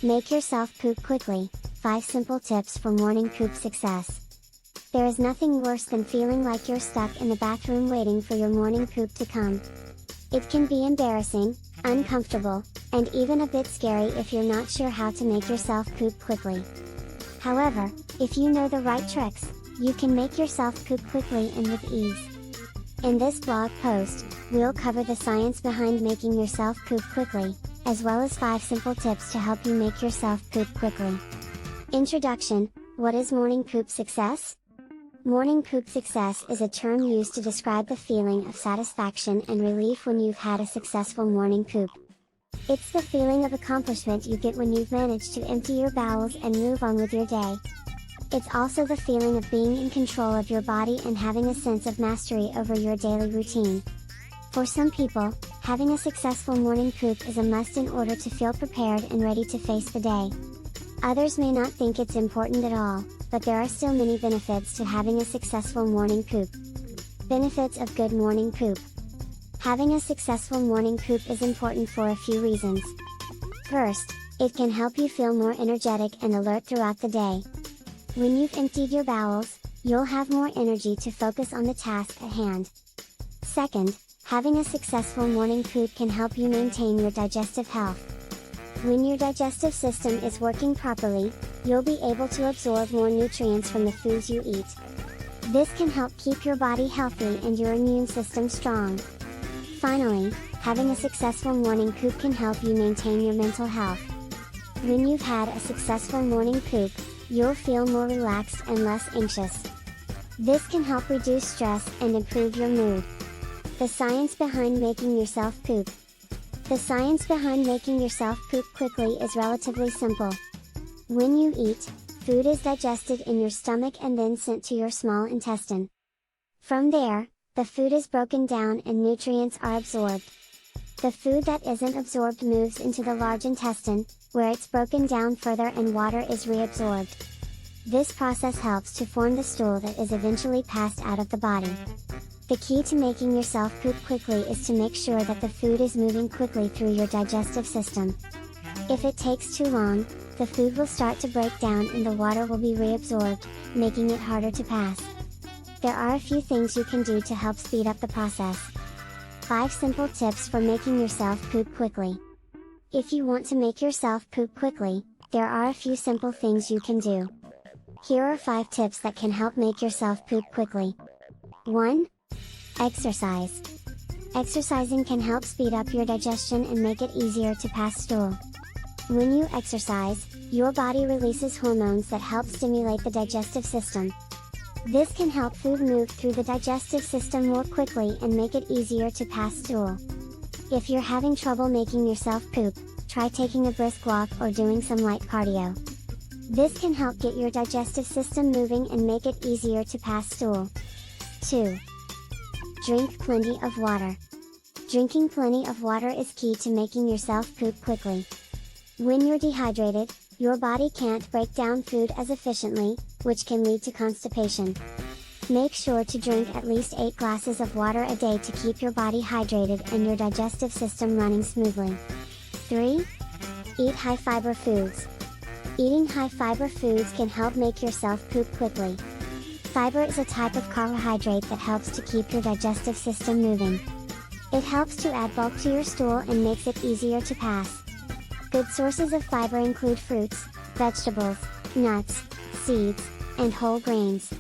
Make yourself poop quickly. 5 simple tips for morning poop success. There is nothing worse than feeling like you're stuck in the bathroom waiting for your morning poop to come. It can be embarrassing, uncomfortable, and even a bit scary if you're not sure how to make yourself poop quickly. However, if you know the right tricks, you can make yourself poop quickly and with ease. In this blog post, we'll cover the science behind making yourself poop quickly, as well as 5 simple tips to help you make yourself poop quickly. Introduction: What is morning poop success? Morning poop success is a term used to describe the feeling of satisfaction and relief when you've had a successful morning poop. It's the feeling of accomplishment you get when you've managed to empty your bowels and move on with your day. It's also the feeling of being in control of your body and having a sense of mastery over your daily routine. For some people, having a successful morning poop is a must in order to feel prepared and ready to face the day. Others may not think it's important at all, but there are still many benefits to having a successful morning poop. Benefits of good morning poop. Having a successful morning poop is important for a few reasons. First, it can help you feel more energetic and alert throughout the day. When you've emptied your bowels, you'll have more energy to focus on the task at hand. Second, having a successful morning poop can help you maintain your digestive health. When your digestive system is working properly, you'll be able to absorb more nutrients from the foods you eat. This can help keep your body healthy and your immune system strong. Finally, having a successful morning poop can help you maintain your mental health. When you've had a successful morning poop, you'll feel more relaxed and less anxious. This can help reduce stress and improve your mood. The science behind making yourself poop. The science behind making yourself poop quickly is relatively simple. When you eat, food is digested in your stomach and then sent to your small intestine. From there, the food is broken down and nutrients are absorbed. The food that isn't absorbed moves into the large intestine, where it's broken down further and water is reabsorbed. This process helps to form the stool that is eventually passed out of the body. The key to making yourself poop quickly is to make sure that the food is moving quickly through your digestive system. If it takes too long, the food will start to break down and the water will be reabsorbed, making it harder to pass. There are a few things you can do to help speed up the process. 5 simple tips for making yourself poop quickly. If you want to make yourself poop quickly, there are a few simple things you can do. Here are 5 tips that can help make yourself poop quickly. 1. Exercise. Exercising can help speed up your digestion and make it easier to pass stool. When you exercise, your body releases hormones that help stimulate the digestive system. This can help food move through the digestive system more quickly and make it easier to pass stool. If you're having trouble making yourself poop, try taking a brisk walk or doing some light cardio. This can help get your digestive system moving and make it easier to pass stool. 2. Drink plenty of water. Drinking plenty of water is key to making yourself poop quickly. When you're dehydrated, your body can't break down food as efficiently, which can lead to constipation. Make sure to drink at least 8 glasses of water a day to keep your body hydrated and your digestive system running smoothly. 3. Eat high-fiber foods. Eating high-fiber foods can help make yourself poop quickly. Fiber is a type of carbohydrate that helps to keep your digestive system moving. It helps to add bulk to your stool and makes it easier to pass. Good sources of fiber include fruits, vegetables, nuts, seeds, and whole grains.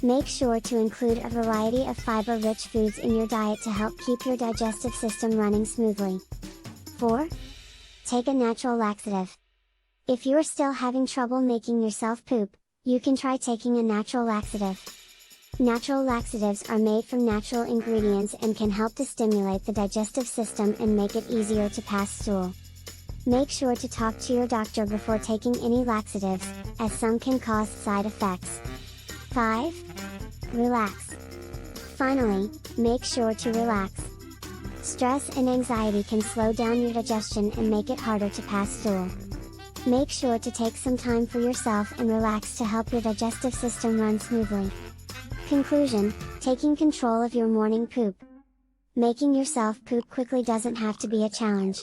Make sure to include a variety of fiber-rich foods in your diet to help keep your digestive system running smoothly. 4. Take a natural laxative. If you're still having trouble making yourself poop, you can try taking a natural laxative. Natural laxatives are made from natural ingredients and can help to stimulate the digestive system and make it easier to pass stool. Make sure to talk to your doctor before taking any laxatives, as some can cause side effects. 5. Relax. Finally, make sure to relax. Stress and anxiety can slow down your digestion and make it harder to pass stool. Make sure to take some time for yourself and relax to help your digestive system run smoothly. Conclusion: taking control of your morning poop. Making yourself poop quickly doesn't have to be a challenge.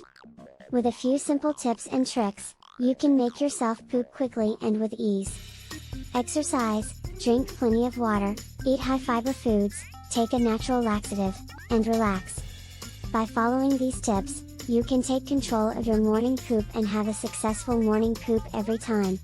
With a few simple tips and tricks, You can make yourself poop quickly and with ease. Exercise, drink plenty of water, eat high fiber foods, take a natural laxative, and relax. By following these tips, you can take control of your morning poop and have a successful morning poop every time.